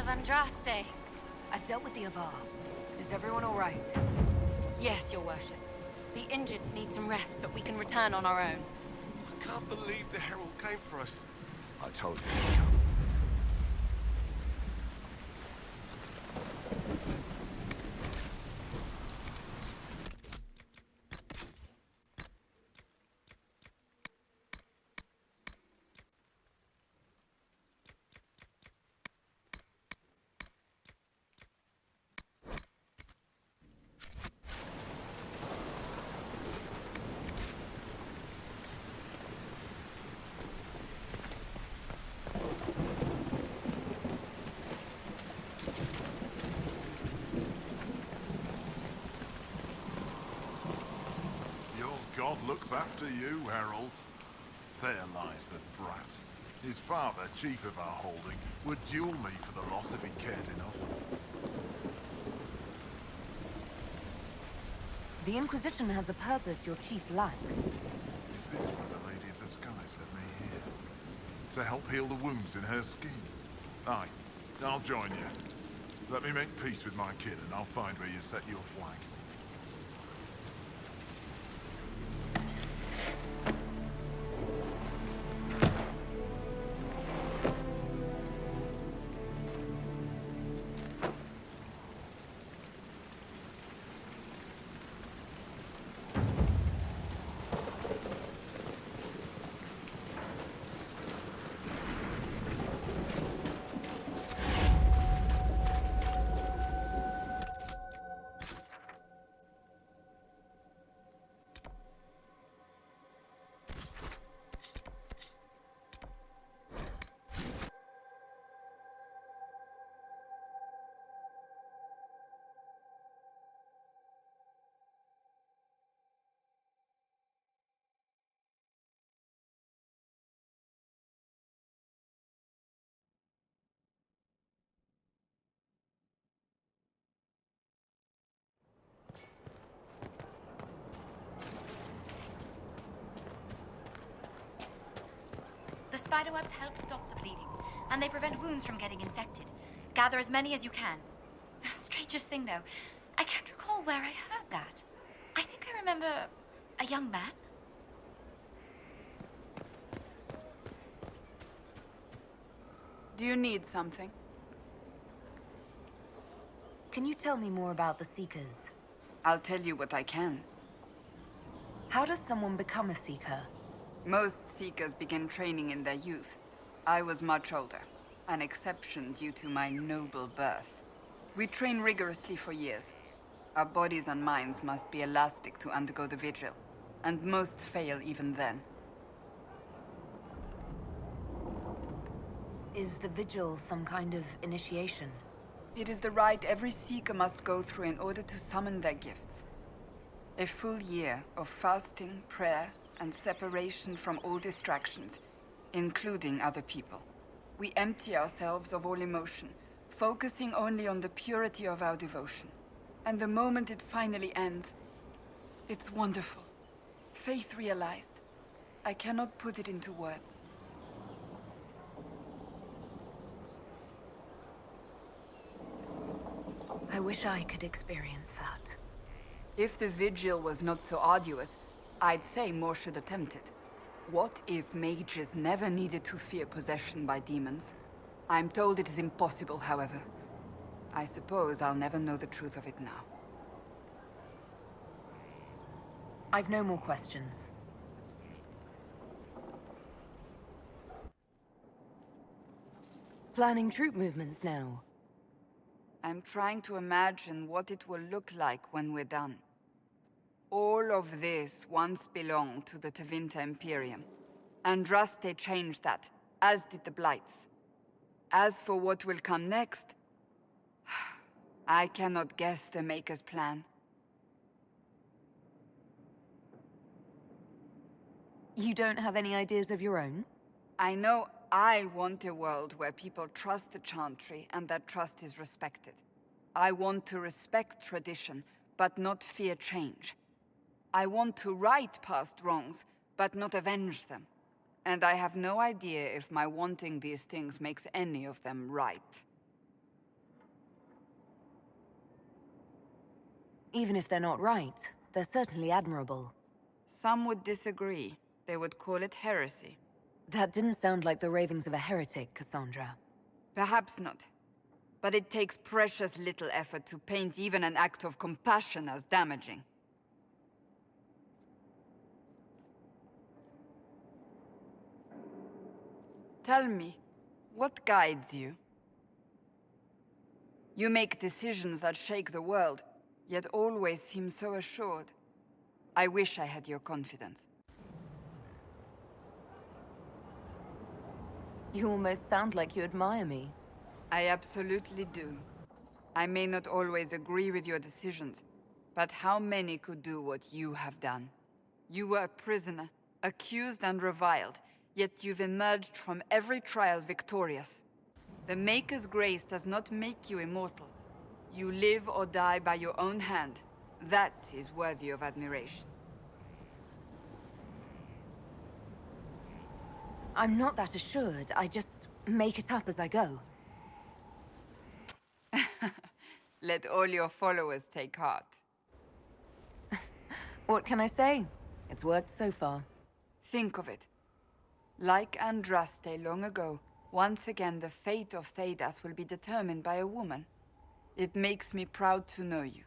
of Andraste. I've dealt with the Avar. Is everyone all right? Yes, your worship. The injured need some rest, but we can return on our own. I can't believe the Herald came for us. I told you. God looks after you, Herald. There lies the brat. His father, chief of our holding, would duel me for the loss if he cared enough. The Inquisition has a purpose your chief lacks. Is this why the Lady of the Skies led me here? To help heal the wounds in her skin? Aye, I'll join you. Let me make peace with my kid and I'll find where you set your flag. The spiderwebs help stop the bleeding, and they prevent wounds from getting infected. Gather as many as you can. The strangest thing, though, I can't recall where I heard that. I think I remember a young man. Do you need something? Can you tell me more about the Seekers? I'll tell you what I can. How does someone become a Seeker? Most Seekers begin training in their youth. I was much older, an exception due to my noble birth. We train rigorously for years. Our bodies and minds must be elastic to undergo the vigil, and most fail even then. Is the vigil some kind of initiation? It is the rite every Seeker must go through in order to summon their gifts. A full year of fasting, prayer, and separation from all distractions, including other people. We empty ourselves of all emotion, focusing only on the purity of our devotion. And the moment it finally ends, it's wonderful. Faith realized. I cannot put it into words. I wish I could experience that. If the vigil was not so arduous, I'd say more should attempt it. What if mages never needed to fear possession by demons? I'm told it is impossible, however. I suppose I'll never know the truth of it now. I've no more questions. Planning troop movements now. I'm trying to imagine what it will look like when we're done. All of this once belonged to the Tevinter Imperium. Andraste changed that, as did the Blights. As for what will come next, I cannot guess the Maker's plan. You don't have any ideas of your own? I know I want a world where people trust the Chantry and that trust is respected. I want to respect tradition, but not fear change. I want to right past wrongs, but not avenge them. And I have no idea if my wanting these things makes any of them right. Even if they're not right, they're certainly admirable. Some would disagree. They would call it heresy. That didn't sound like the ravings of a heretic, Cassandra. Perhaps not. But it takes precious little effort to paint even an act of compassion as damaging. Tell me, what guides you? You make decisions that shake the world, yet always seem so assured. I wish I had your confidence. You almost sound like you admire me. I absolutely do. I may not always agree with your decisions, but how many could do what you have done? You were a prisoner, accused and reviled, yet you've emerged from every trial victorious. The Maker's grace does not make you immortal. You live or die by your own hand. That is worthy of admiration. I'm not that assured. I just make it up as I go. Let all your followers take heart. What can I say? It's worked so far. Think of it. Like Andraste long ago, once again the fate of Thedas will be determined by a woman. It makes me proud to know you.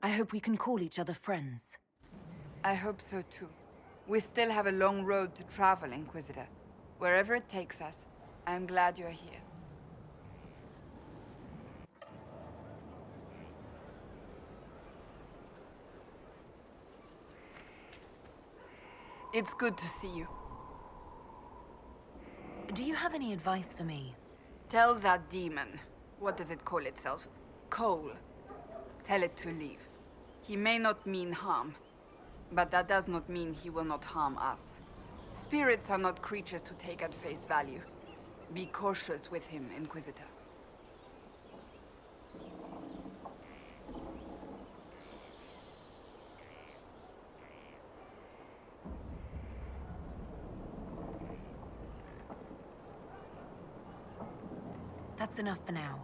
I hope we can call each other friends. I hope so too. We still have a long road to travel, Inquisitor. Wherever it takes us, I'm glad you're here. It's good to see you. Do you have any advice for me? Tell that demon, what does it call itself? Cole. Tell it to leave. He may not mean harm, but that does not mean he will not harm us. Spirits are not creatures to take at face value. Be cautious with him, Inquisitor. That's enough for now.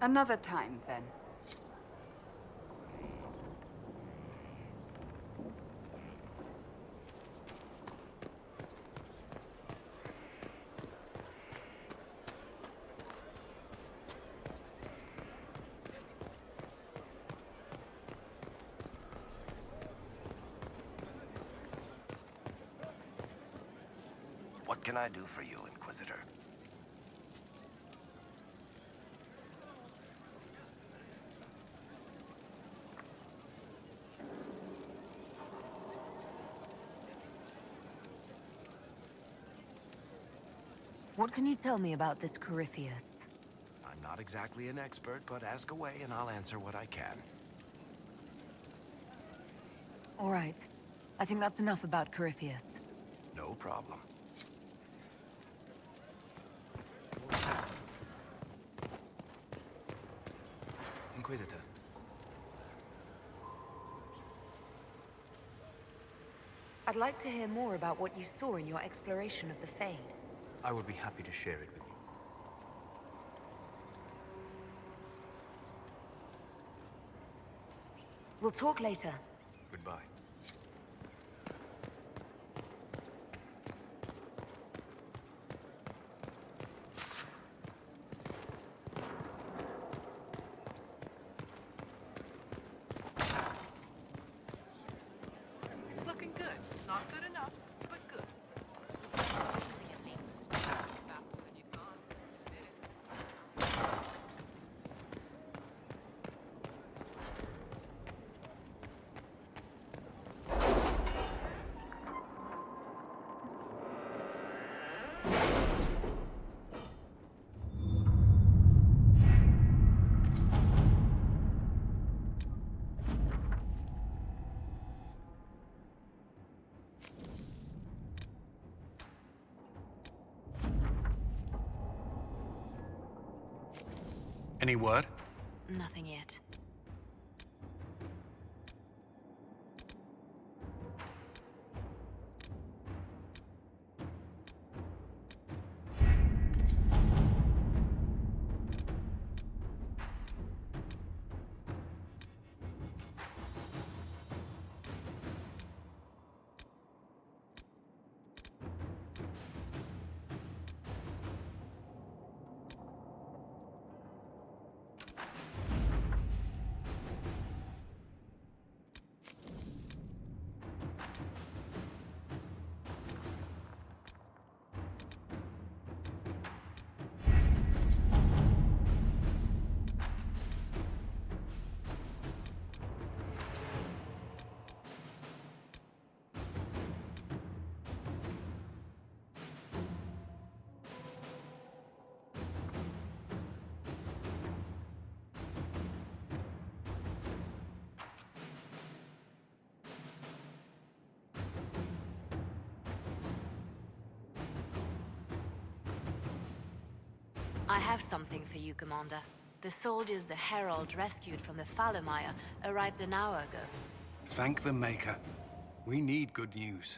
Another time, then. What can I do for you, Inquisitor? What can you tell me about this Corypheus? I'm not exactly an expert, but ask away and I'll answer what I can. All right. I think that's enough about Corypheus. No problem. Inquisitor. I'd like to hear more about what you saw in your exploration of the Fade. I would be happy to share it with you. We'll talk later. Goodbye. It's looking good. Not good enough, but good. Any word? Nothing yet. I have something for you, Commander. The soldiers the Herald rescued from the Fallermire arrived an hour ago. Thank the Maker. We need good news.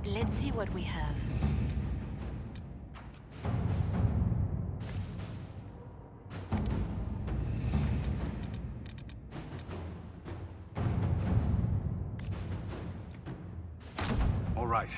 Let's see what we have. All right.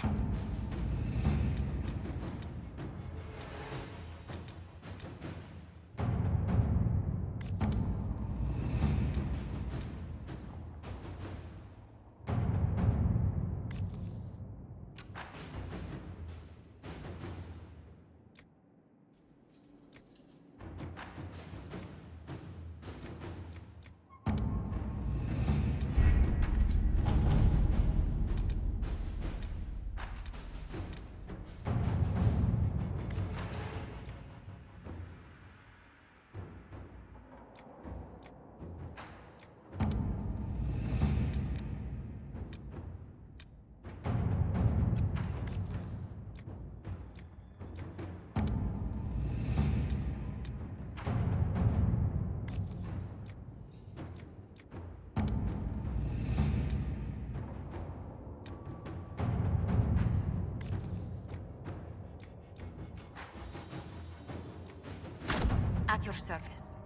At your service.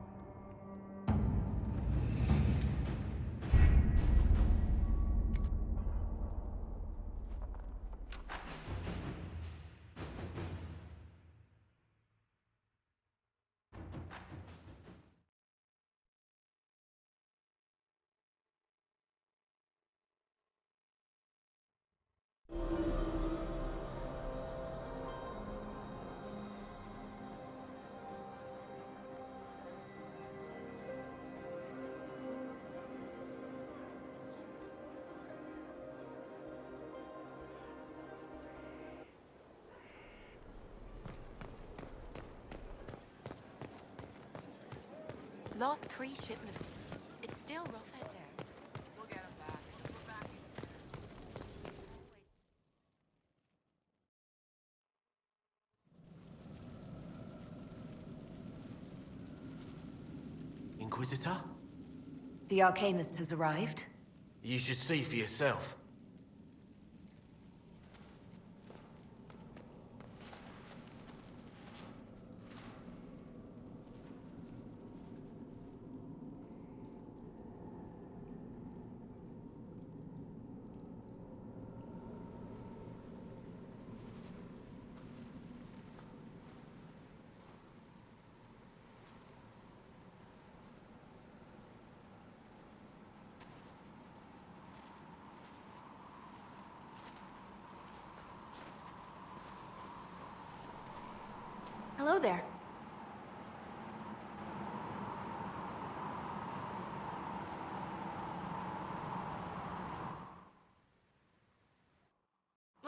Lost 3 shipments. It's still rough out there. We'll get him back. We're back in. Inquisitor? The Arcanist has arrived. You should see for yourself. Hello there.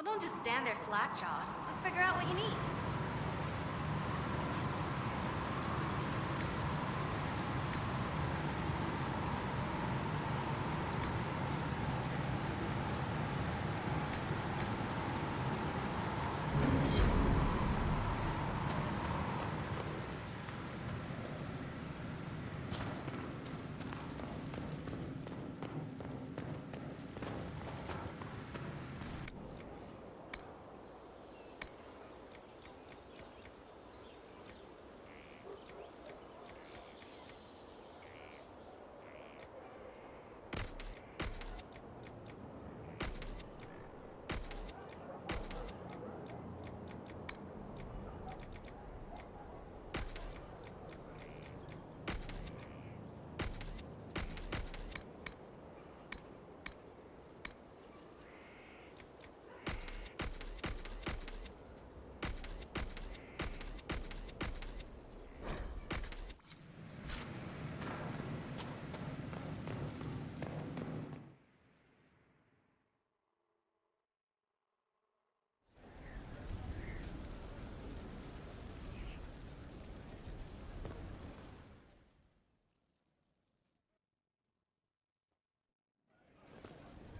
Well, don't just stand there slack-jawed. Let's figure out what you need.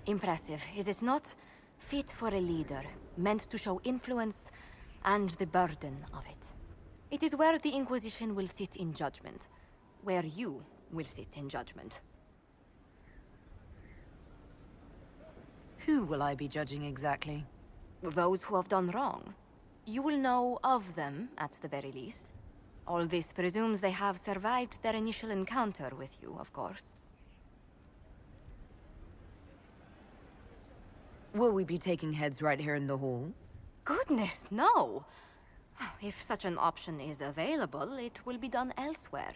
Impressive, is it not? Fit for a leader, meant to show influence and the burden of it. It is where the Inquisition will sit in judgment. Where you will sit in judgment. Who will I be judging exactly? Those who have done wrong. You will know of them, at the very least. All this presumes they have survived their initial encounter with you, of course. Will we be taking heads right here in the hall? Goodness, no! If such an option is available, it will be done elsewhere.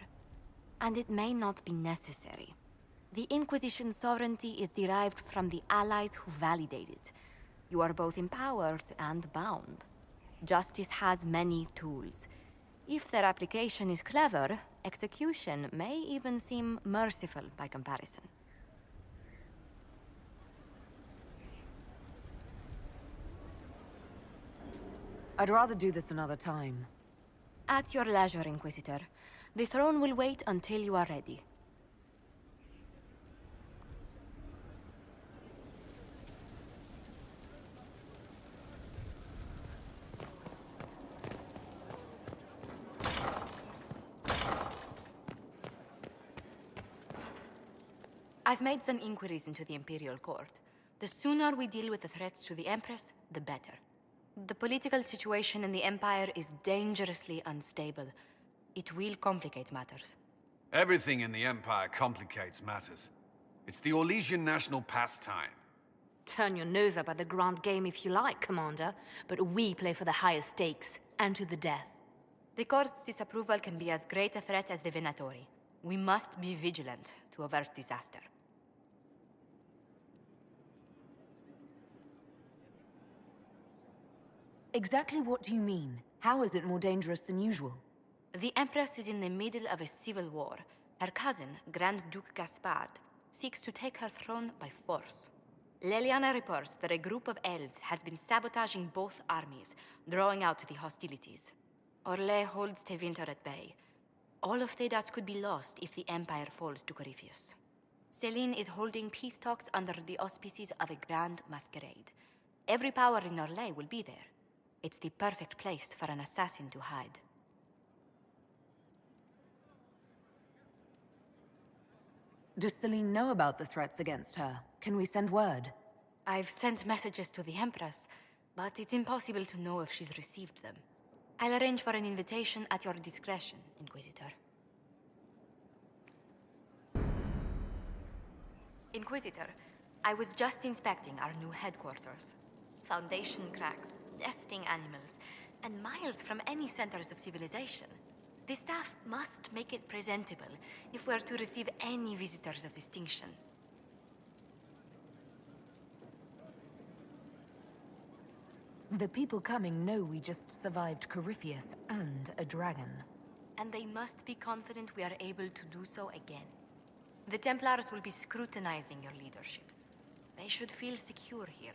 And it may not be necessary. The Inquisition's sovereignty is derived from the allies who validate it. You are both empowered and bound. Justice has many tools. If their application is clever, execution may even seem merciful by comparison. I'd rather do this another time. At your leisure, Inquisitor. The throne will wait until you are ready. I've made some inquiries into the Imperial Court. The sooner we deal with the threats to the Empress, the better. The political situation in the Empire is dangerously unstable. It will complicate matters. Everything in the Empire complicates matters. It's the Orlesian national pastime. Turn your nose up at the grand game if you like, Commander, but we play for the highest stakes, and to the death. The Court's disapproval can be as great a threat as the Venatori. We must be vigilant to avert disaster. Exactly what do you mean? How is it more dangerous than usual? The Empress is in the middle of a civil war. Her cousin, Grand Duke Gaspard, seeks to take her throne by force. Leliana reports that a group of elves has been sabotaging both armies, drawing out the hostilities. Orlais holds Tevinter at bay. All of Tedas could be lost if the Empire falls to Corypheus. Celine is holding peace talks under the auspices of a grand masquerade. Every power in Orlais will be there. It's the perfect place for an assassin to hide. Does Celine know about the threats against her? Can we send word? I've sent messages to the Empress, but it's impossible to know if she's received them. I'll arrange for an invitation at your discretion, Inquisitor. Inquisitor, I was just inspecting our new headquarters. Foundation cracks, nesting animals, and miles from any centers of civilization. The staff must make it presentable if we're to receive any visitors of distinction. The people coming know we just survived Corypheus and a dragon. And they must be confident we are able to do so again. The Templars will be scrutinizing your leadership. They should feel secure here.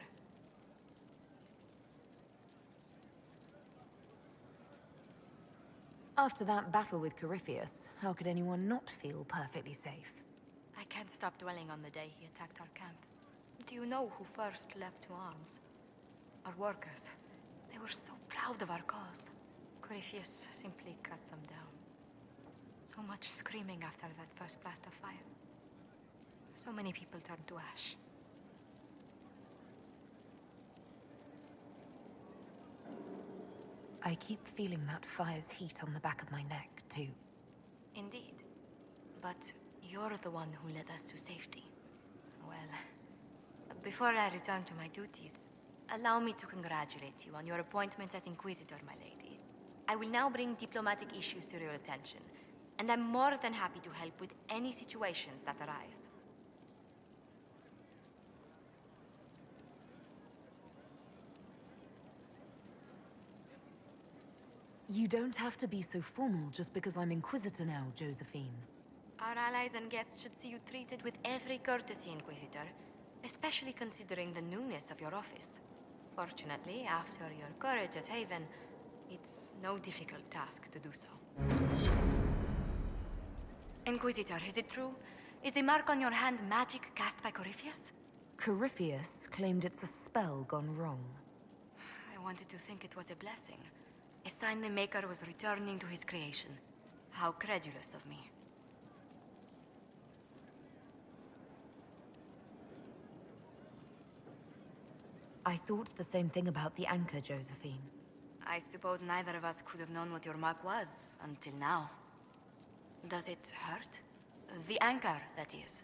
After that battle with Corypheus, how could anyone not feel perfectly safe? I can't stop dwelling on the day he attacked our camp. Do you know who first leapt to arms? Our workers. They were so proud of our cause. Corypheus simply cut them down. So much screaming after that first blast of fire. So many people turned to ash. I keep feeling that fire's heat on the back of my neck, too. Indeed. But you're the one who led us to safety. Well, before I return to my duties, allow me to congratulate you on your appointment as Inquisitor, my lady. I will now bring diplomatic issues to your attention, and I'm more than happy to help with any situations that arise. You don't have to be so formal just because I'm Inquisitor now, Josephine. Our allies and guests should see you treated with every courtesy, Inquisitor, especially considering the newness of your office. Fortunately, after your courage at Haven, it's no difficult task to do so. Inquisitor, is it true? Is the mark on your hand magic cast by Corypheus? Corypheus claimed it's a spell gone wrong. I wanted to think it was a blessing. A sign the Maker was returning to his creation. How credulous of me. I thought the same thing about the anchor, Josephine. I suppose neither of us could have known what your mark was until now. Does it hurt? The anchor, that is.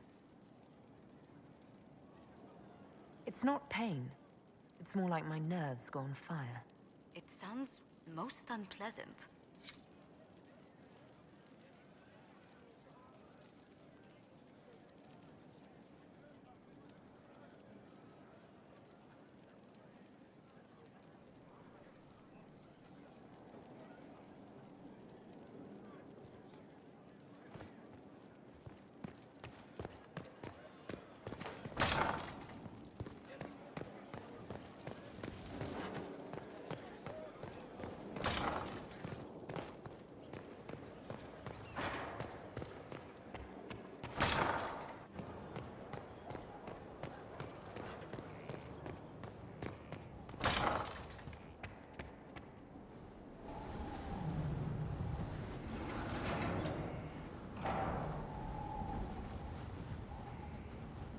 It's not pain. It's more like my nerves go on fire. It sounds most unpleasant.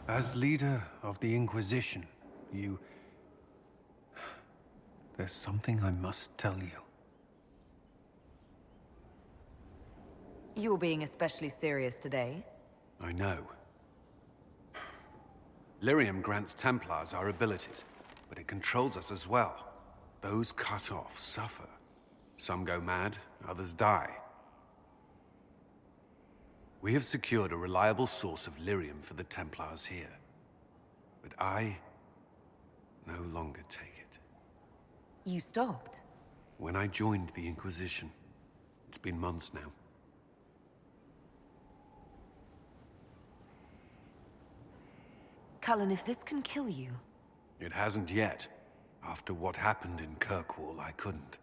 As leader of the Inquisition, there's something I must tell you. You're being especially serious today. I know. Lyrium grants Templars our abilities, but it controls us as well. Those cut off suffer. Some go mad, others die. We have secured a reliable source of lyrium for the Templars here. But I no longer take it. You stopped? When I joined the Inquisition. It's been months now. Cullen, if this can kill you... It hasn't yet. After what happened in Kirkwall, I couldn't.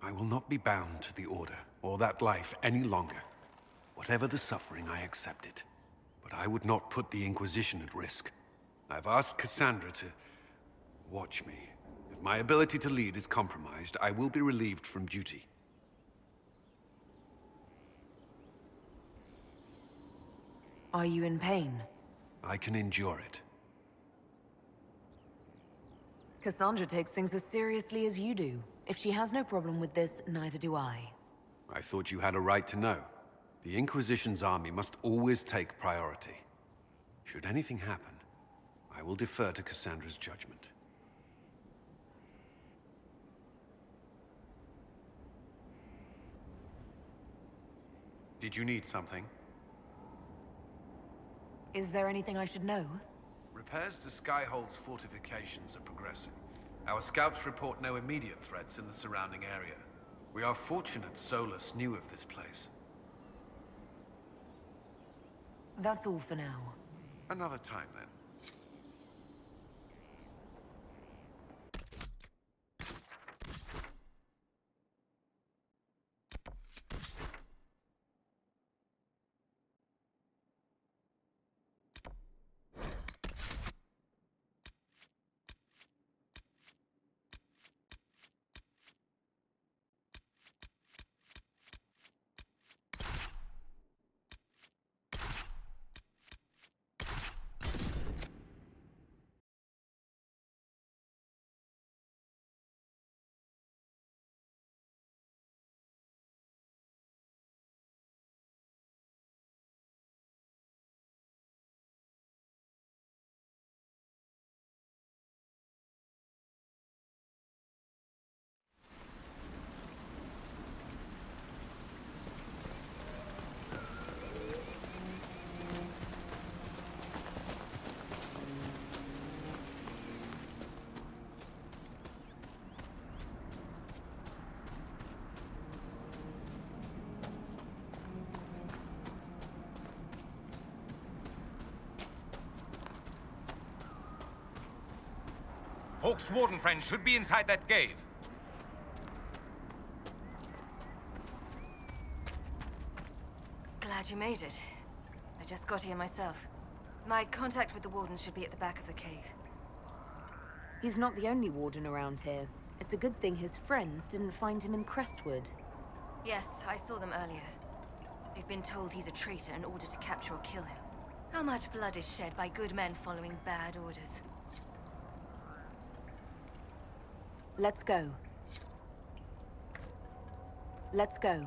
I will not be bound to the Order, or that life any longer. Whatever the suffering, I accept it. But I would not put the Inquisition at risk. I've asked Cassandra to watch me. If my ability to lead is compromised, I will be relieved from duty. Are you in pain? I can endure it. Cassandra takes things as seriously as you do. If she has no problem with this, neither do I. I thought you had a right to know. The Inquisition's army must always take priority. Should anything happen, I will defer to Cassandra's judgment. Did you need something? Is there anything I should know? Repairs to Skyhold's fortifications are progressing. Our scouts report no immediate threats in the surrounding area. We are fortunate Solus knew of this place. That's all for now. Another time, then. Hawk's warden friend should be inside that cave. Glad you made it. I just got here myself. My contact with the warden should be at the back of the cave. He's not the only warden around here. It's a good thing his friends didn't find him in Crestwood. Yes, I saw them earlier. We've been told he's a traitor in order to capture or kill him. How much blood is shed by good men following bad orders? Let's go. Let's go.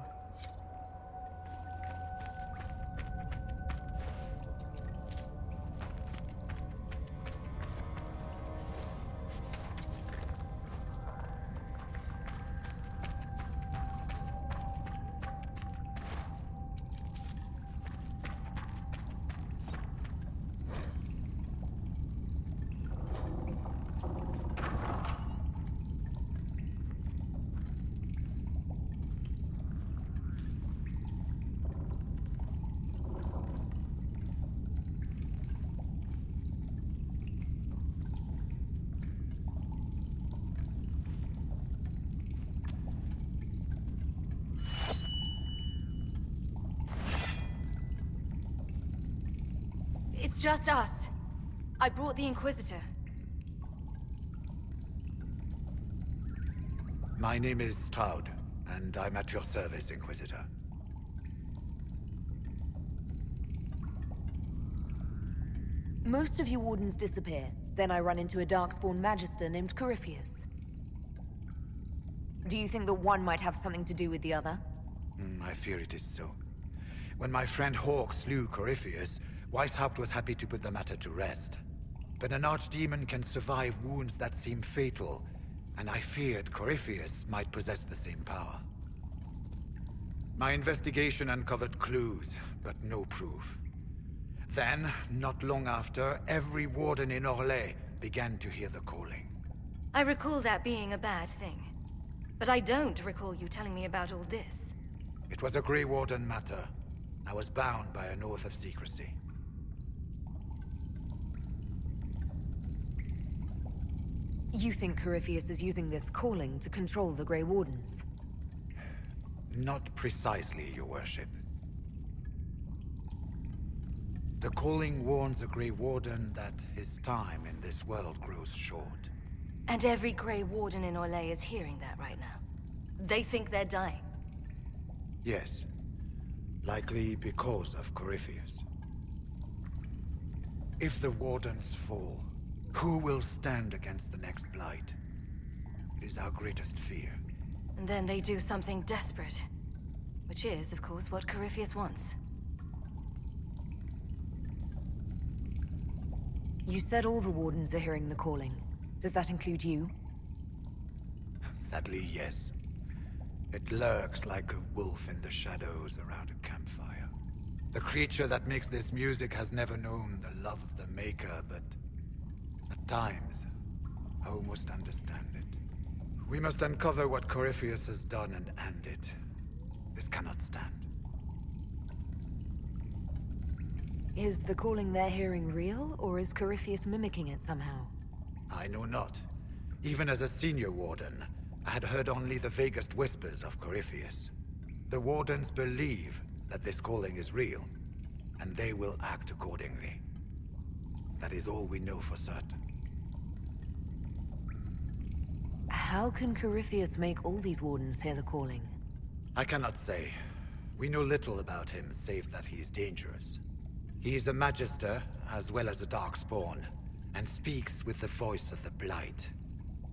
It's just us. I brought the Inquisitor. My name is Toad, and I'm at your service, Inquisitor. Most of you wardens disappear. Then I run into a Darkspawn Magister named Corypheus. Do you think that one might have something to do with the other? I fear it is so. When my friend Hawk slew Corypheus, Weishaupt was happy to put the matter to rest. But an archdemon can survive wounds that seem fatal, and I feared Corypheus might possess the same power. My investigation uncovered clues, but no proof. Then, not long after, every warden in Orlais began to hear the calling. I recall that being a bad thing. But I don't recall you telling me about all this. It was a Grey Warden matter. I was bound by an oath of secrecy. You think Corypheus is using this calling to control the Grey Wardens? Not precisely, your worship. The calling warns a Grey Warden that his time in this world grows short. And every Grey Warden in Orlais is hearing that right now. They think they're dying. Yes. Likely because of Corypheus. If the Wardens fall, who will stand against the next Blight? It is our greatest fear. And then they do something desperate. Which is, of course, what Corypheus wants. You said all the Wardens are hearing the calling. Does that include you? Sadly, yes. It lurks like a wolf in the shadows around a campfire. The creature that makes this music has never known the love of the Maker, but at times, I almost understand it. We must uncover what Corypheus has done and end it. This cannot stand. Is the calling they're hearing real, or is Corypheus mimicking it somehow? I know not. Even as a senior warden, I had heard only the vaguest whispers of Corypheus. The Wardens believe that this calling is real, and they will act accordingly. That is all we know for certain. How can Corypheus make all these Wardens hear the calling? I cannot say. We know little about him, save that he is dangerous. He is a Magister, as well as a Darkspawn, and speaks with the voice of the Blight.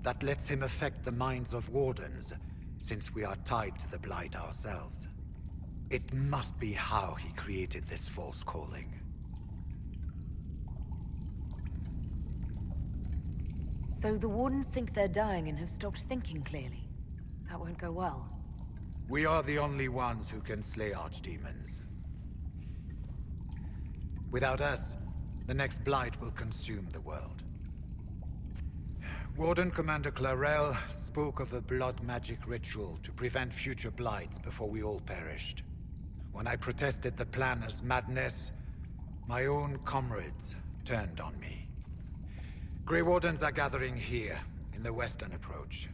That lets him affect the minds of Wardens, since we are tied to the Blight ourselves. It must be how he created this false calling. So the Wardens think they're dying and have stopped thinking clearly. That won't go well. We are the only ones who can slay archdemons. Without us, the next Blight will consume the world. Warden Commander Clarel spoke of a blood magic ritual to prevent future Blights before we all perished. When I protested the plan as madness, my own comrades turned on me. Grey Wardens are gathering here, in the western approach.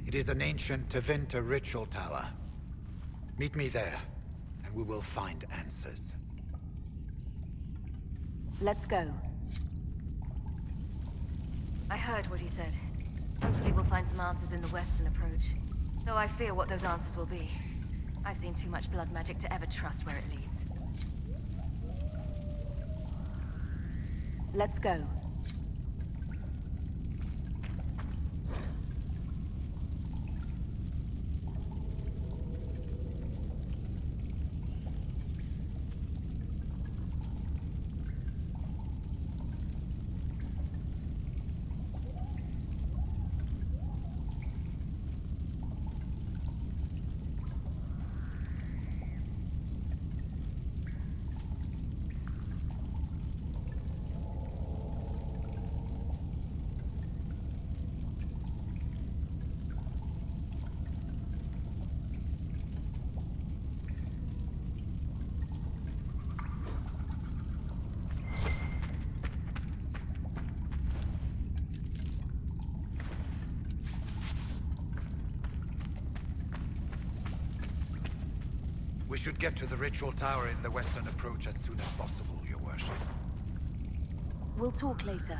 It is an ancient Tevinter ritual tower. Meet me there, and we will find answers. Let's go. I heard what he said. Hopefully we'll find some answers in the western approach. Though I fear what those answers will be. I've seen too much blood magic to ever trust where it leads. Let's go. We should get to the ritual tower in the western approach as soon as possible, Your Worship. We'll talk later.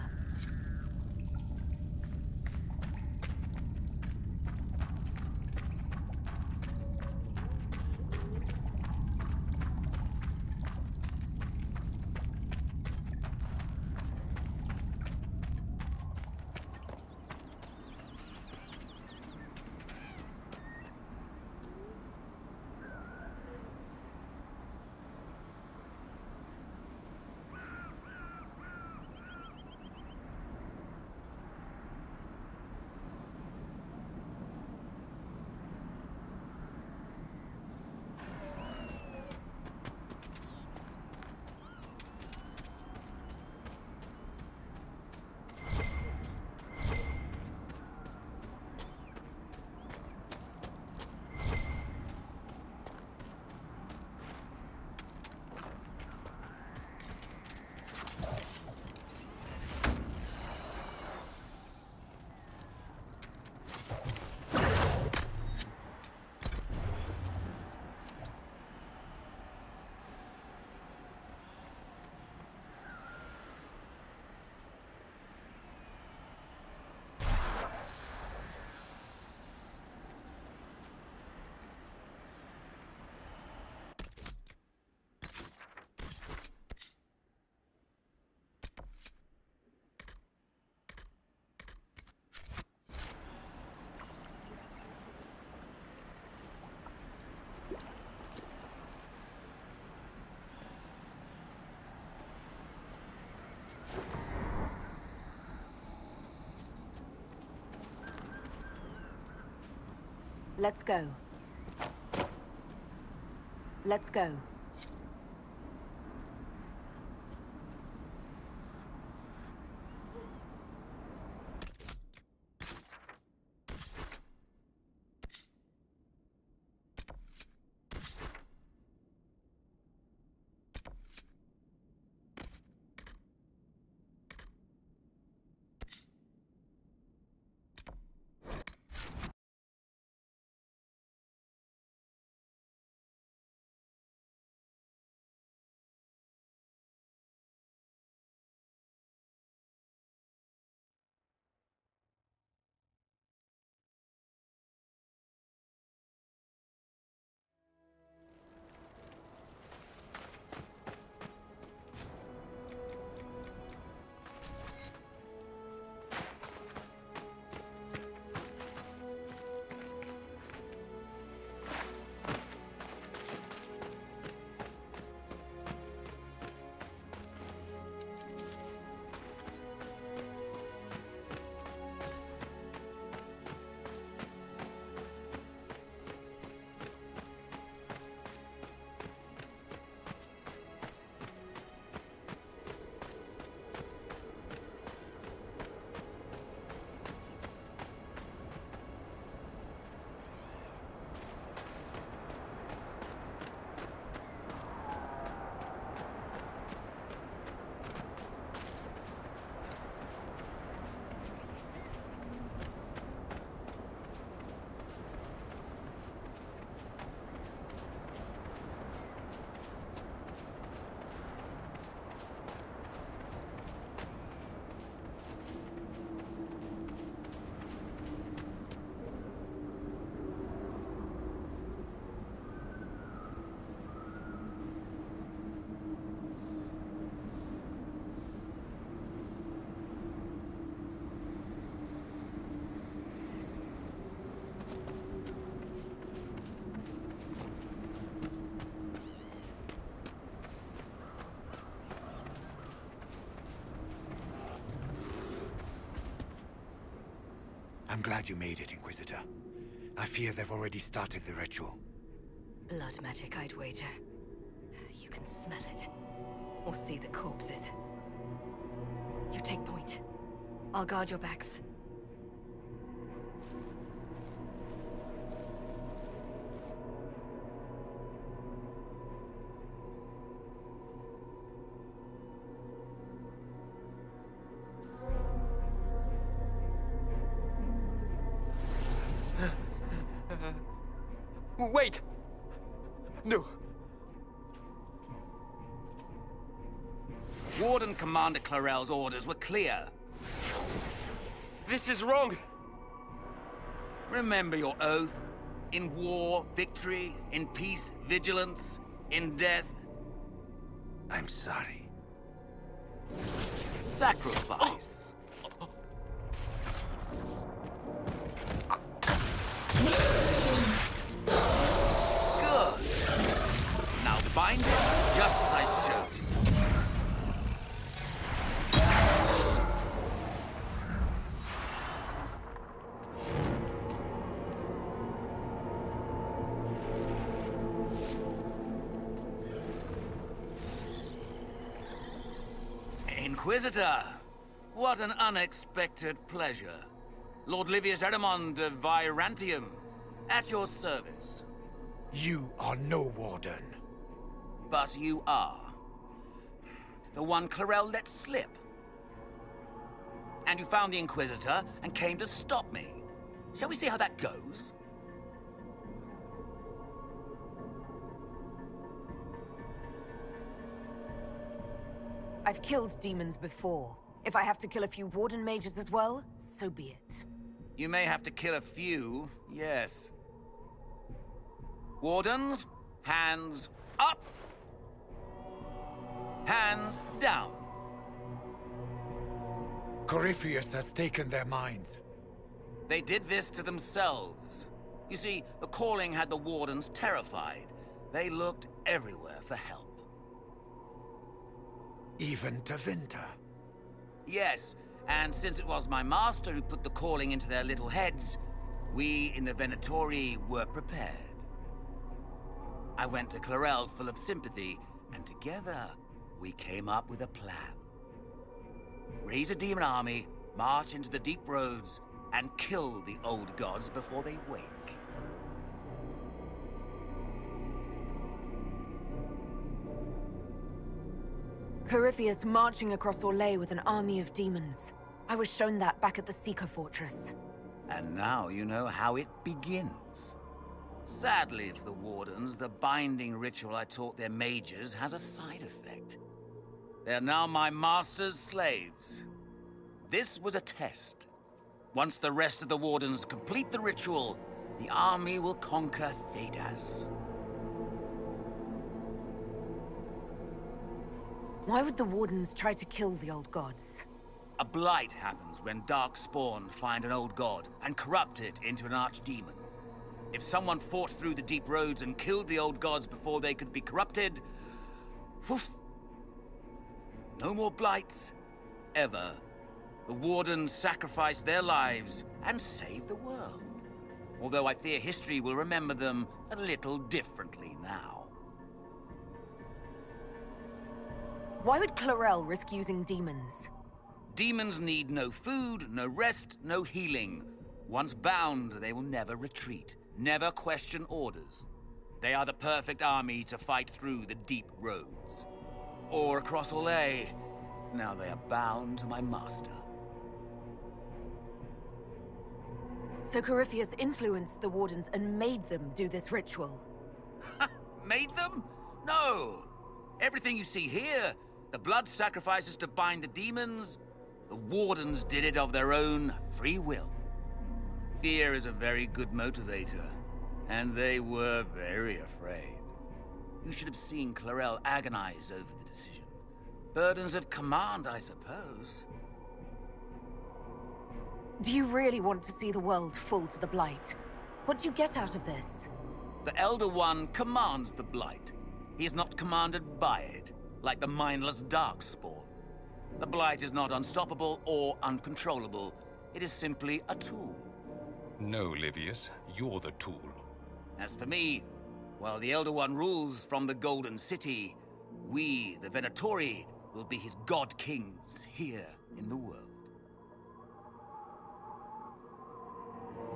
Let's go. Let's go. I'm glad you made it, Inquisitor. I fear they've already started the ritual. Blood magic, I'd wager. You can smell it. Or see the corpses. You take point. I'll guard your backs. Wait! No. Warden Commander Clarel's orders were clear. This is wrong. Remember your oath. In war, victory. In peace, vigilance. In death... I'm sorry. Sacrifice. Good. Now bind it just as I showed you. Inquisitor, what an unexpected pleasure. Lord Livius Erimond of Virantium, at your service. You are no warden. But you are. The one Clarel let slip. And you found the Inquisitor and came to stop me. Shall we see how that goes? I've killed demons before. If I have to kill a few warden mages as well, so be it. You may have to kill a few, yes. Wardens, hands up! Hands down. Corypheus has taken their minds. They did this to themselves. You see, the calling had the Wardens terrified. They looked everywhere for help. Even to Vinter. Yes, and since it was my master who put the calling into their little heads, we in the Venatori were prepared. I went to Clarel full of sympathy, and together we came up with a plan. Raise a demon army, march into the deep roads, and kill the old gods before they wake. Corypheus marching across Orlais with an army of demons. I was shown that back at the Seeker Fortress. And now you know how it begins. Sadly for the Wardens, the binding ritual I taught their mages has a side effect. They are now my master's slaves. This was a test. Once the rest of the Wardens complete the ritual, the army will conquer Thedas. Why would the Wardens try to kill the old gods? A blight happens when dark spawn find an old god and corrupt it into an archdemon. If someone fought through the deep roads and killed the old gods before they could be corrupted, woof, no more blights, ever. The Wardens sacrificed their lives and saved the world. Although I fear history will remember them a little differently now. Why would Clarel risk using demons? Demons need no food, no rest, no healing. Once bound, they will never retreat, never question orders. They are the perfect army to fight through the deep roads. Or across Orlais. Now they are bound to my master. So Corypheus influenced the Wardens and made them do this ritual. Made them? No! Everything you see here, the blood sacrifices to bind the demons, the Wardens did it of their own free will. Fear is a very good motivator, and they were very afraid. You should have seen Clarel agonize over the decision. Burdens of command, I suppose. Do you really want to see the world fall to the Blight? What do you get out of this? The Elder One commands the Blight. He is not commanded by it, like the mindless Darkspawn. The Blight is not unstoppable or uncontrollable. It is simply a tool. No, Livius, you're the tool. As for me, while the Elder One rules from the Golden City, we, the Venatori, will be his god-kings here in the world.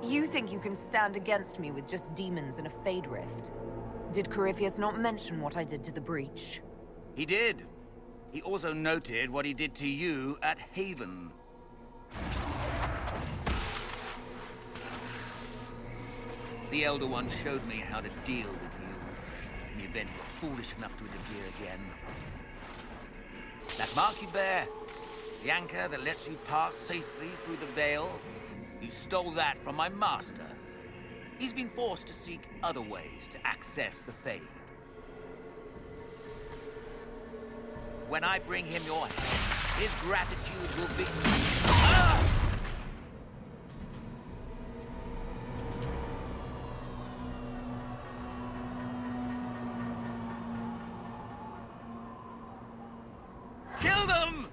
You think you can stand against me with just demons and a Fade Rift? Did Corypheus not mention what I did to the Breach? He did. He also noted what he did to you at Haven. The Elder One showed me how to deal with you, in the event you were foolish enough to interfere again. That mark you bear, the anchor that lets you pass safely through the veil, you stole that from my master. He's been forced to seek other ways to access the Fade. When I bring him your head, his gratitude will be... Ah! Kill them!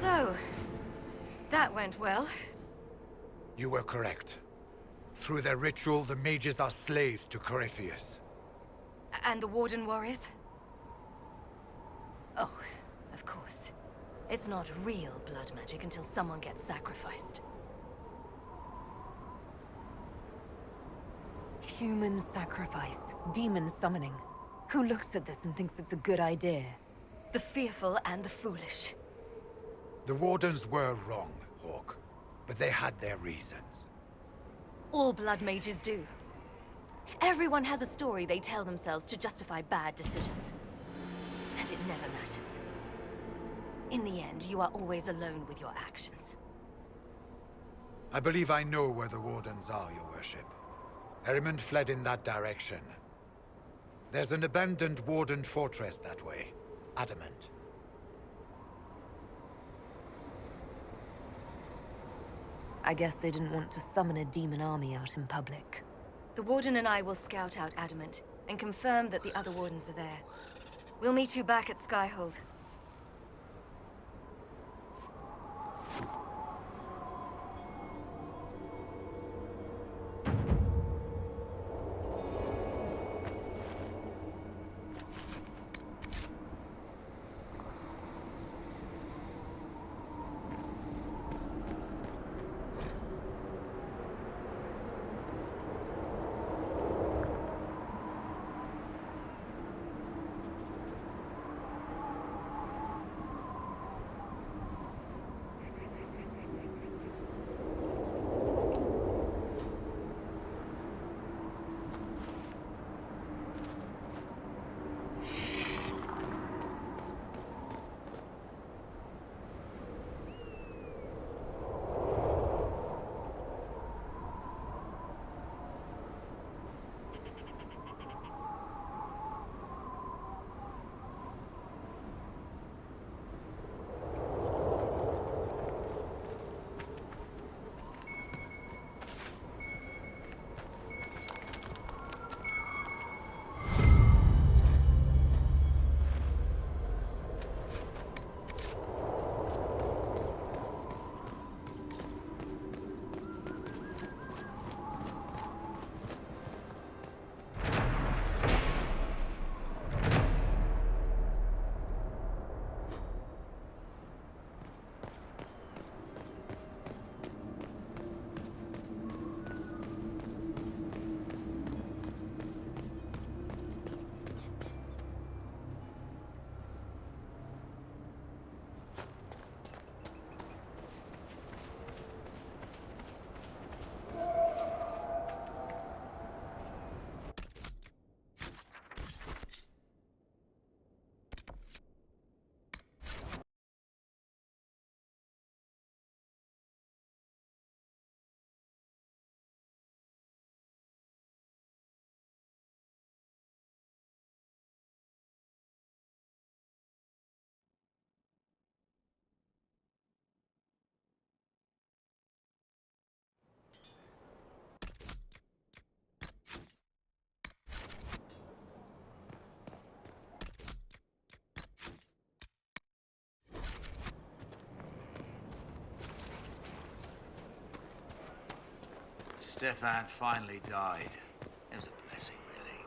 So, that went well. You were correct. Through their ritual, the mages are slaves to Corypheus. And the Warden warriors? Oh, of course. It's not real blood magic until someone gets sacrificed. Human sacrifice, demon summoning. Who looks at this and thinks it's a good idea? The fearful and the foolish. The Wardens were wrong, Hawk, but they had their reasons. All blood mages do. Everyone has a story they tell themselves to justify bad decisions. And it never matters. In the end, you are always alone with your actions. I believe I know where the Wardens are, Your Worship. Erimond fled in that direction. There's an abandoned Warden fortress that way. Adamant. I guess they didn't want to summon a demon army out in public. The Warden and I will scout out Adamant and confirm that the other Wardens are there. We'll meet you back at Skyhold. Stefan finally died. It was a blessing, really.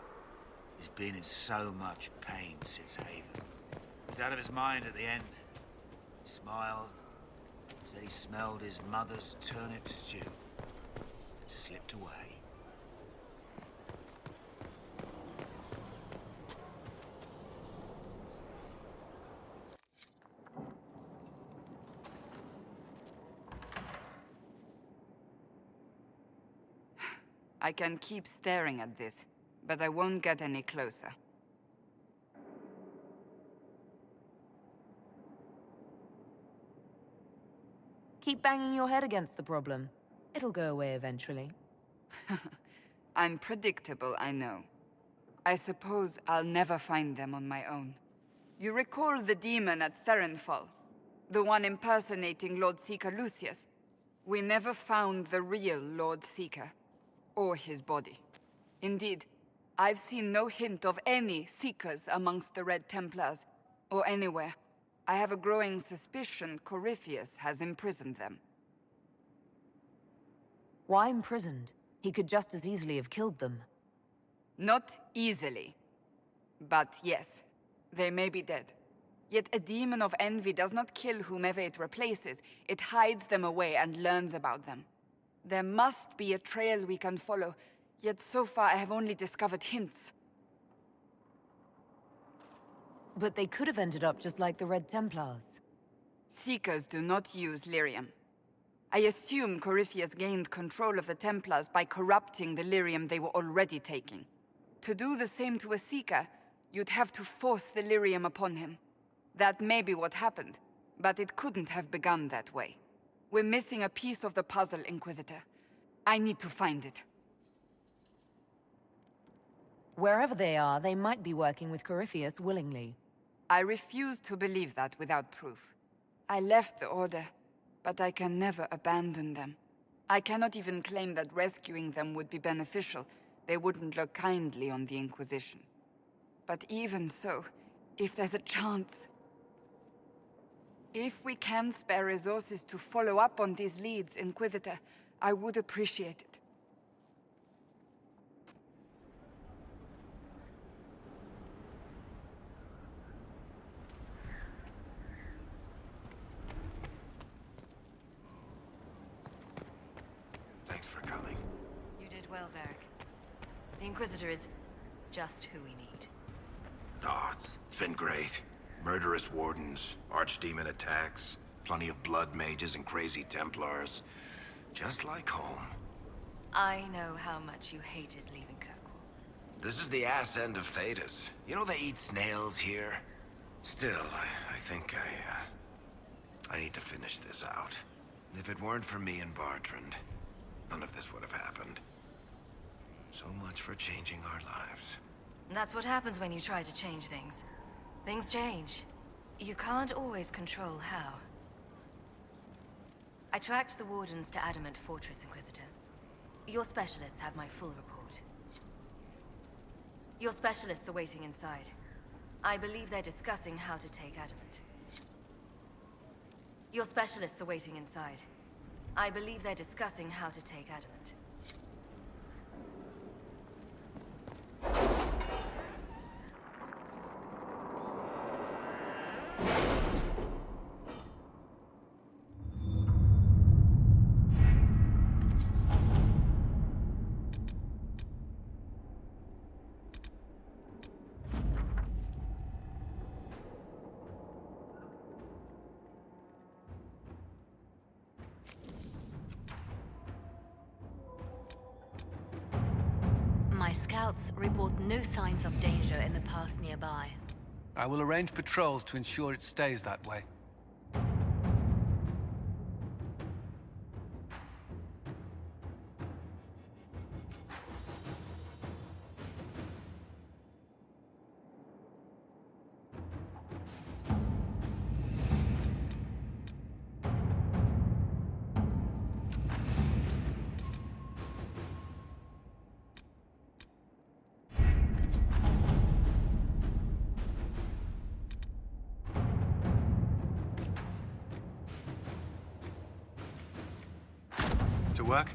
He's been in so much pain since Haven. He was out of his mind at the end. He smiled, said he smelled his mother's turnip stew, and slipped away. I can keep staring at this, but I won't get any closer. Keep banging your head against the problem. It'll go away eventually. I'm predictable, I know. I suppose I'll never find them on my own. You recall the demon at Therenfall? The one impersonating Lord Seeker Lucius? We never found the real Lord Seeker. Or his body. Indeed, I've seen no hint of any Seekers amongst the Red Templars, or anywhere. I have a growing suspicion Corypheus has imprisoned them. Why imprisoned? He could just as easily have killed them. Not easily. But yes, they may be dead. Yet a demon of envy does not kill whomever it replaces. It hides them away and learns about them. There must be a trail we can follow, yet so far I have only discovered hints. But they could have ended up just like the Red Templars. Seekers do not use lyrium. I assume Corypheus gained control of the Templars by corrupting the lyrium they were already taking. To do the same to a Seeker, you'd have to force the lyrium upon him. That may be what happened, but it couldn't have begun that way. We're missing a piece of the puzzle, Inquisitor. I need to find it. Wherever they are, they might be working with Corypheus willingly. I refuse to believe that without proof. I left the Order, but I can never abandon them. I cannot even claim that rescuing them would be beneficial. They wouldn't look kindly on the Inquisition. But even so, if there's a chance... If we can spare resources to follow up on these leads, Inquisitor, I would appreciate it. Thanks for coming. You did well, Varric. The Inquisitor is just who we need. Oh, it's been great. Murderous wardens, archdemon attacks, plenty of blood mages and crazy Templars. Just like home. I know how much you hated leaving Kirkwall. This is the ass end of Thedas. You know they eat snails here? Still, I think I need to finish this out. If it weren't for me and Bartrand, none of this would have happened. So much for changing our lives. And that's what happens when you try to change things. Things change. You can't always control how. I tracked the Wardens to Adamant Fortress, Inquisitor. Your specialists have my full report. Your specialists are waiting inside. I believe they're discussing how to take Adamant. Your specialists are waiting inside. I believe they're discussing how to take Adamant. My scouts report no signs of danger in the pass nearby. I will arrange patrols to ensure it stays that way. To work?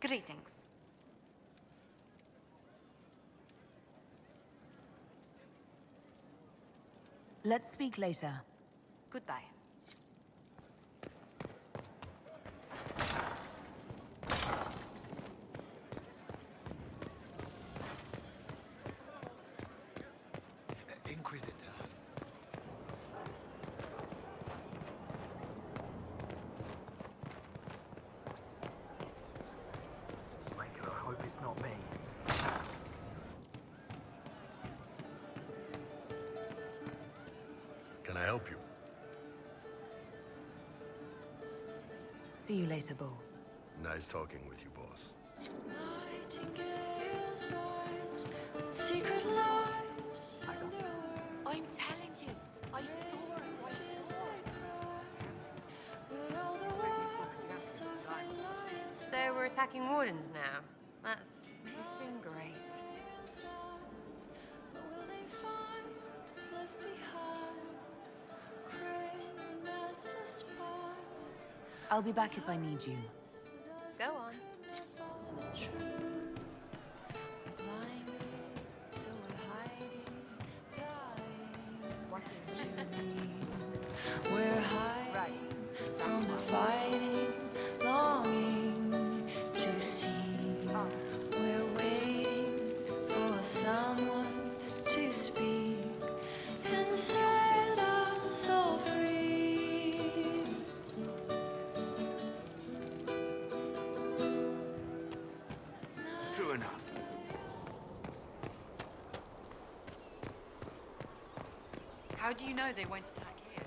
Greetings. Let's speak later. Goodbye. Inquisitor. Michael, I hope it's not me. Can I help you? See you later, Bull. Nice talking with you, boss. Secret lives. I'm telling you, I saw it. So we're attacking wardens now. That's pissing great. I'll be back if I need you. Go on. We're hiding from the fighting, longing to see. We're waiting for someone to speak and set us all free. True enough. How do you know they won't attack here?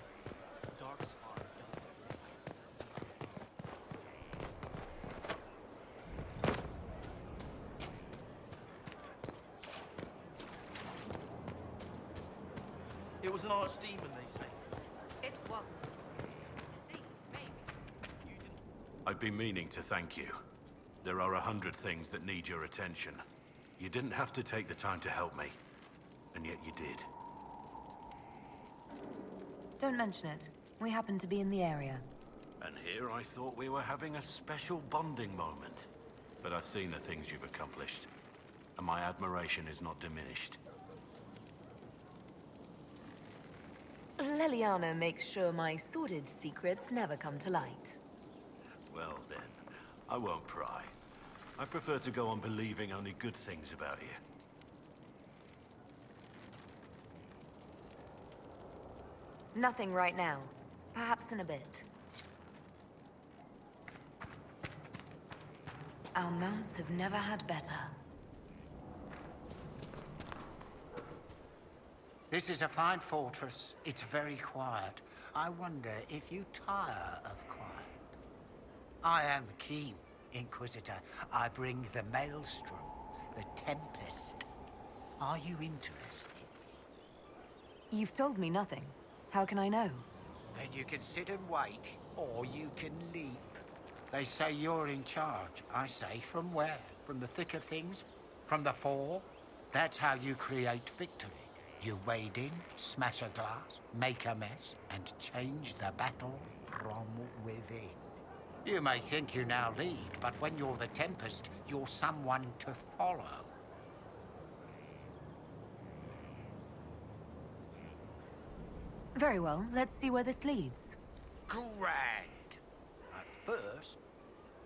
It was an archdemon, they say. It wasn't. Deceived, maybe. I've been meaning to thank you. There are 100 things that need your attention. You didn't have to take the time to help me, and yet you did. Don't mention it. We happen to be in the area. And here I thought we were having a special bonding moment. But I've seen the things you've accomplished, and my admiration is not diminished. Leliana makes sure my sordid secrets never come to light. Well then, I won't pry. I prefer to go on believing only good things about you. Nothing right now. Perhaps in a bit. Our mounts have never had better. This is a fine fortress. It's very quiet. I wonder if you tire of quiet. I am keen, Inquisitor. I bring the Maelstrom, the Tempest. Are you interested? You've told me nothing. How can I know? Then you can sit and wait, or you can leap. They say you're in charge. I say, from where? From the thick of things? From the fore? That's how you create victory. You wade in, smash a glass, make a mess, and change the battle from within. You may think you now lead, but when you're the Tempest, you're someone to follow. Very well. Let's see where this leads. Grand. At first,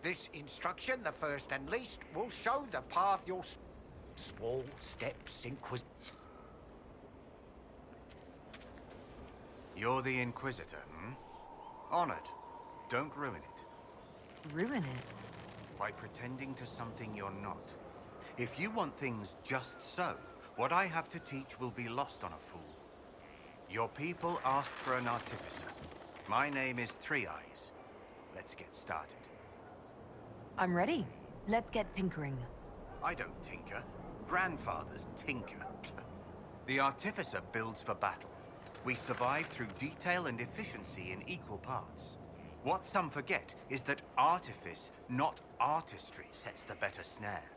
this instruction, the first and least, will show the path your small steps, Inquisitor. You're the Inquisitor, hmm? Honored. Don't ruin it. Ruin it? By pretending to something you're not. If you want things just so, what I have to teach will be lost on a fool. Your people asked for an artificer. My name is Three Eyes. Let's get started. I'm ready. Let's get tinkering. I don't tinker. Grandfathers tinker. The artificer builds for battle. We survive through detail and efficiency in equal parts. What some forget is that artifice, not artistry, sets the better snare.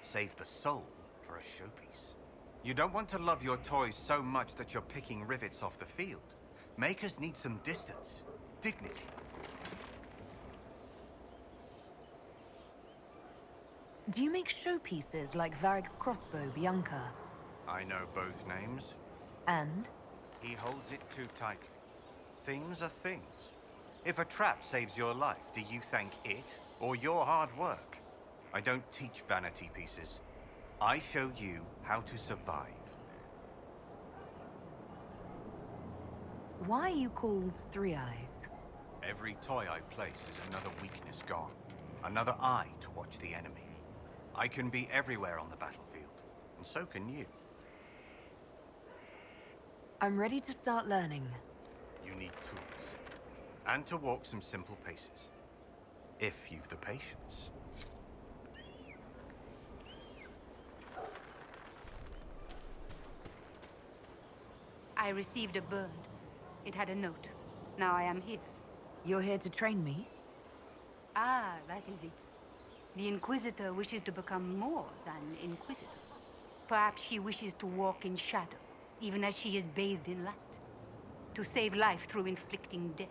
Save the soul for a showpiece. You don't want to love your toys so much that you're picking rivets off the field. Makers need some distance, dignity. Do you make showpieces like Varric's crossbow, Bianca? I know both names. And? He holds it too tightly. Things are things. If a trap saves your life, do you thank it or your hard work? I don't teach vanity pieces. I show you how to survive. Why are you called Three Eyes? Every toy I place is another weakness gone. Another eye to watch the enemy. I can be everywhere on the battlefield, and so can you. I'm ready to start learning. You need tools. And to walk some simple paces. If you've the patience. I received a bird. It had a note. Now I am here. You're here to train me? Ah, that is it. The Inquisitor wishes to become more than Inquisitor. Perhaps she wishes to walk in shadow, even as she is bathed in light. To save life through inflicting death.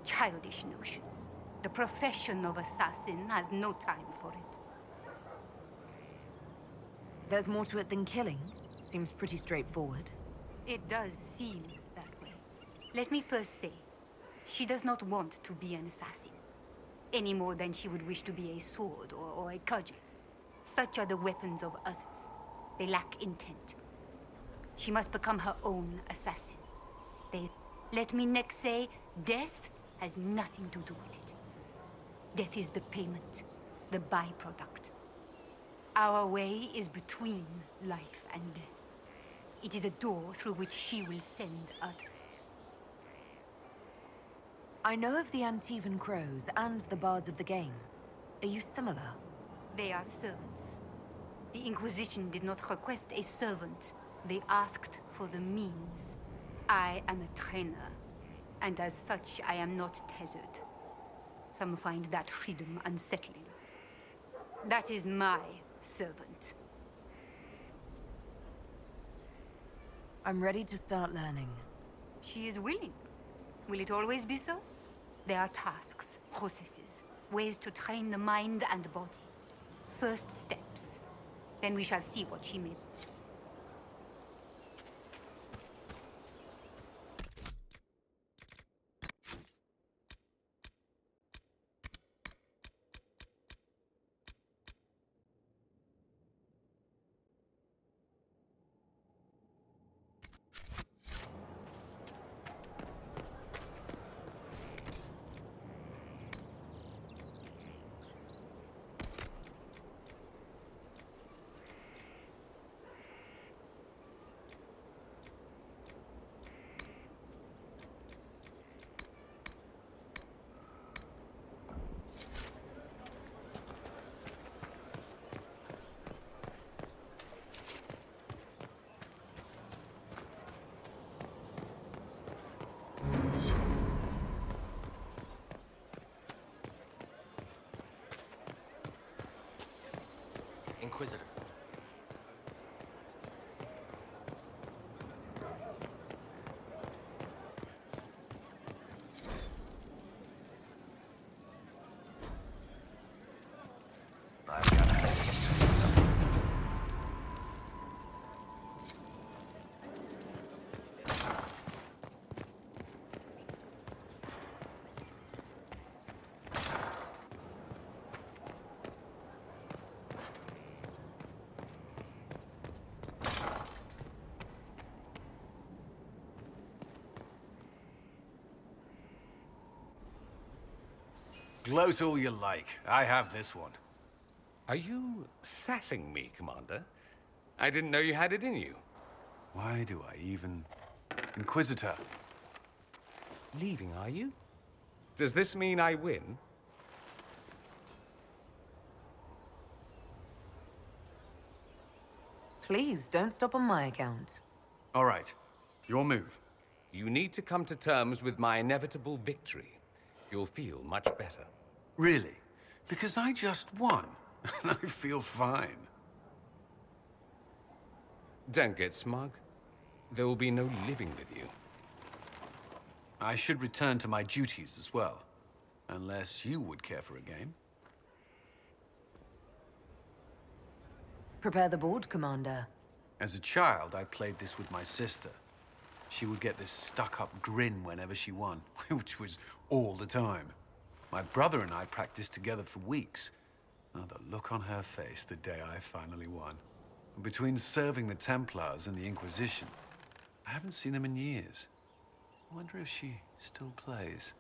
Childish notions. The profession of assassin has no time for it. There's more to it than killing. Seems pretty straightforward. It does seem that way. Let me first say, she does not want to be an assassin. Any more than she would wish to be a sword or a cudgel. Such are the weapons of others. They lack intent. She must become her own assassin. Let me next say, death has nothing to do with it. Death is the payment, the byproduct. Our way is between life and death. It is a door through which she will send others. I know of the Antivan Crows and the Bards of the Game. Are you similar? They are servants. The Inquisition did not request a servant. They asked for the means. I am a trainer, and as such, I am not tethered. Some find that freedom unsettling. That is my servant. I'm ready to start learning. She is willing. Will it always be so? There are tasks, processes, ways to train the mind and body. First steps. Then we shall see what she may. Inquisitor. Gloat all you like. I have this one. Are you sassing me, Commander? I didn't know you had it in you. Why do I even... Inquisitor. Leaving, are you? Does this mean I win? Please, don't stop on my account. All right. Your move. You need to come to terms with my inevitable victory. You'll feel much better. Really? Because I just won, and I feel fine. Don't get smug. There will be no living with you. I should return to my duties as well. Unless you would care for a game. Prepare the board, Commander. As a child, I played this with my sister. She would get this stuck-up grin whenever she won, which was all the time. My brother and I practiced together for weeks. Oh, the look on her face the day I finally won. Between serving the Templars and the Inquisition, I haven't seen them in years. I wonder if she still plays.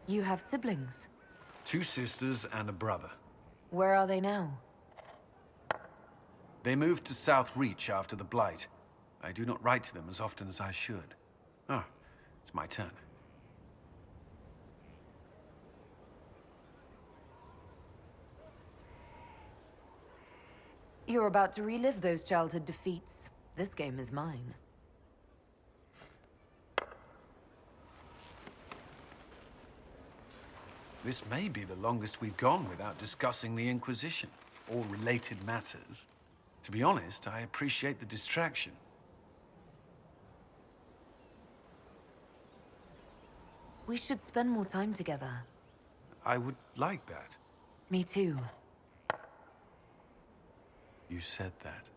You have siblings? 2 sisters and a brother. Where are they now? They moved to South Reach after the Blight. I do not write to them as often as I should. Ah, it's my turn. You're about to relive those childhood defeats. This game is mine. This may be the longest we've gone without discussing the Inquisition, or related matters. To be honest, I appreciate the distraction. We should spend more time together. I would like that. Me too. You said that.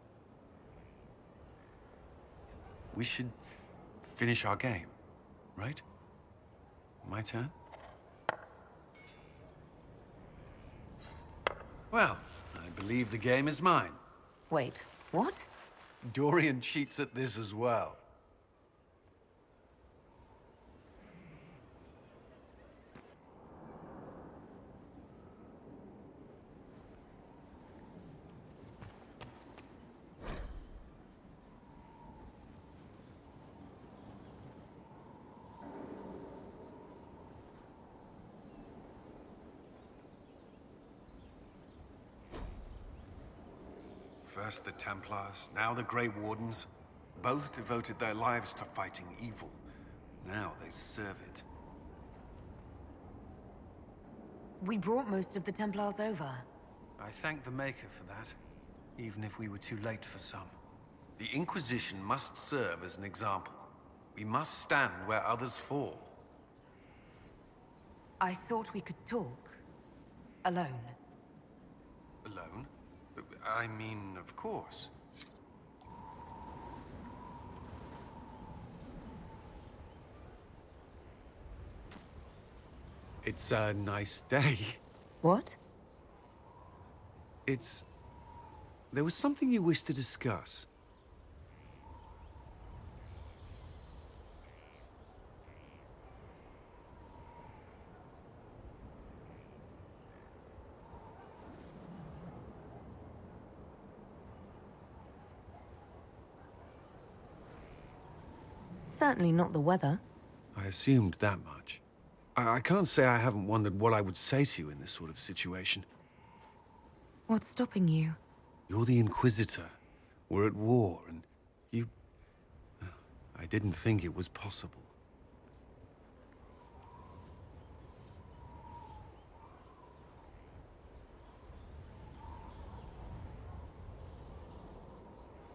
We should finish our game, right? My turn? Well, I believe the game is mine. Wait, what? Dorian cheats at this as well. First the Templars, now the Grey Wardens. Both devoted their lives to fighting evil. Now they serve it. We brought most of the Templars over. I thank the Maker for that, even if we were too late for some. The Inquisition must serve as an example. We must stand where others fall. I thought we could talk. Alone. Alone? I mean, of course. It's a nice day. What? There was something you wished to discuss. Certainly not the weather. I assumed that much. I can't say I haven't wondered what I would say to you in this sort of situation. What's stopping you? You're the Inquisitor. We're at war, and you... I didn't think it was possible.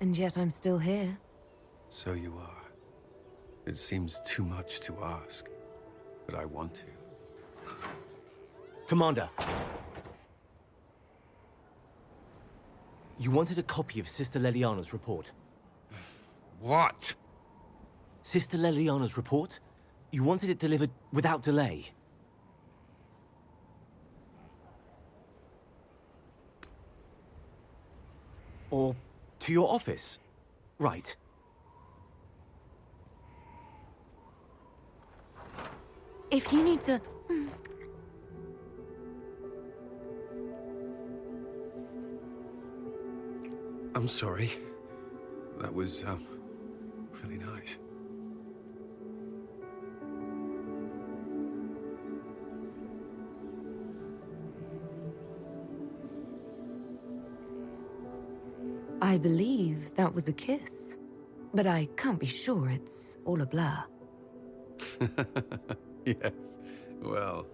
And yet I'm still here. So you are. It seems too much to ask, but I want to. Commander. You wanted a copy of Sister Leliana's report. What? Sister Leliana's report? You wanted it delivered without delay. Or to your office. Right. If you need to... I'm sorry. That was, really nice. I believe that was a kiss. But I can't be sure, it's all a blur. Yes, well...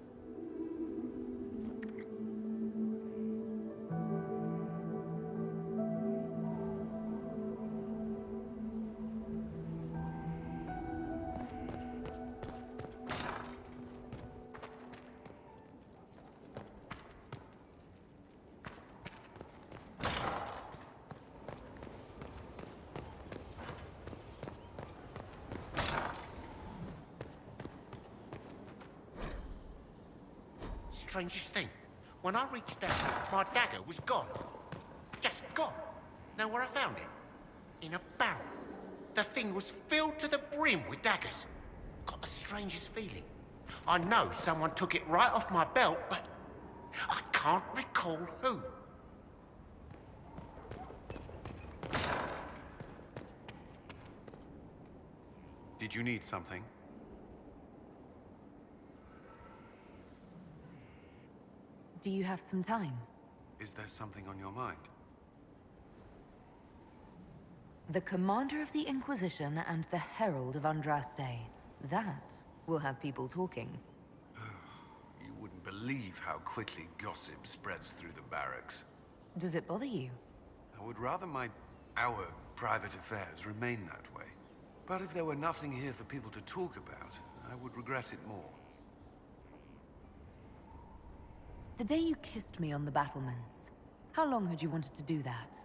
Strangest thing. When I reached out, my dagger was gone. Just gone. Know where I found it? In a barrel. The thing was filled to the brim with daggers. Got the strangest feeling. I know someone took it right off my belt, but I can't recall who. Did you need something? Do you have some time? Is there something on your mind? The Commander of the Inquisition and the Herald of Andraste. That will have people talking. You wouldn't believe how quickly gossip spreads through the barracks. Does it bother you? I would rather our private affairs remain that way. But if there were nothing here for people to talk about, I would regret it more. The day you kissed me on the battlements, how long had you wanted to do that?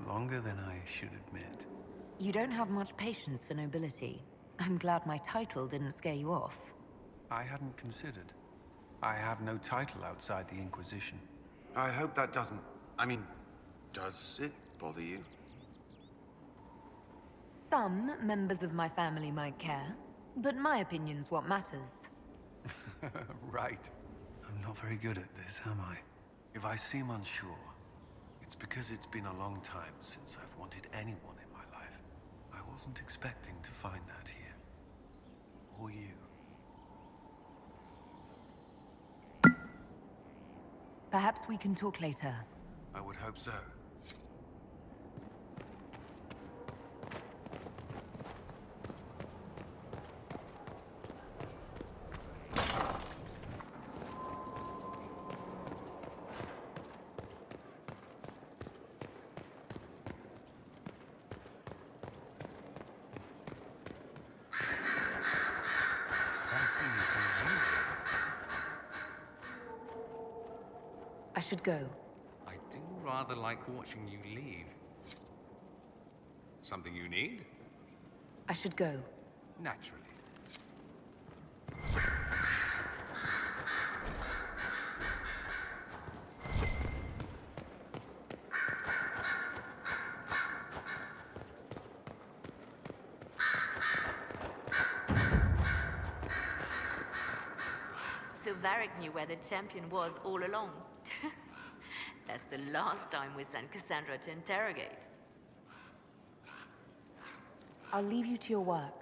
Longer than I should admit. You don't have much patience for nobility. I'm glad my title didn't scare you off. I hadn't considered. I have no title outside the Inquisition. I hope that doesn't... I mean, does it bother you? Some members of my family might care, but my opinion's what matters. Right. I'm not very good at this, am I? If I seem unsure, it's because it's been a long time since I've wanted anyone in my life. I wasn't expecting to find that here. Or you. Perhaps we can talk later. I would hope so. I should go. I do rather like watching you leave. Something you need? I should go. Naturally. So Varric knew where the champion was all along. That's the last time we sent Cassandra to interrogate. I'll leave you to your work.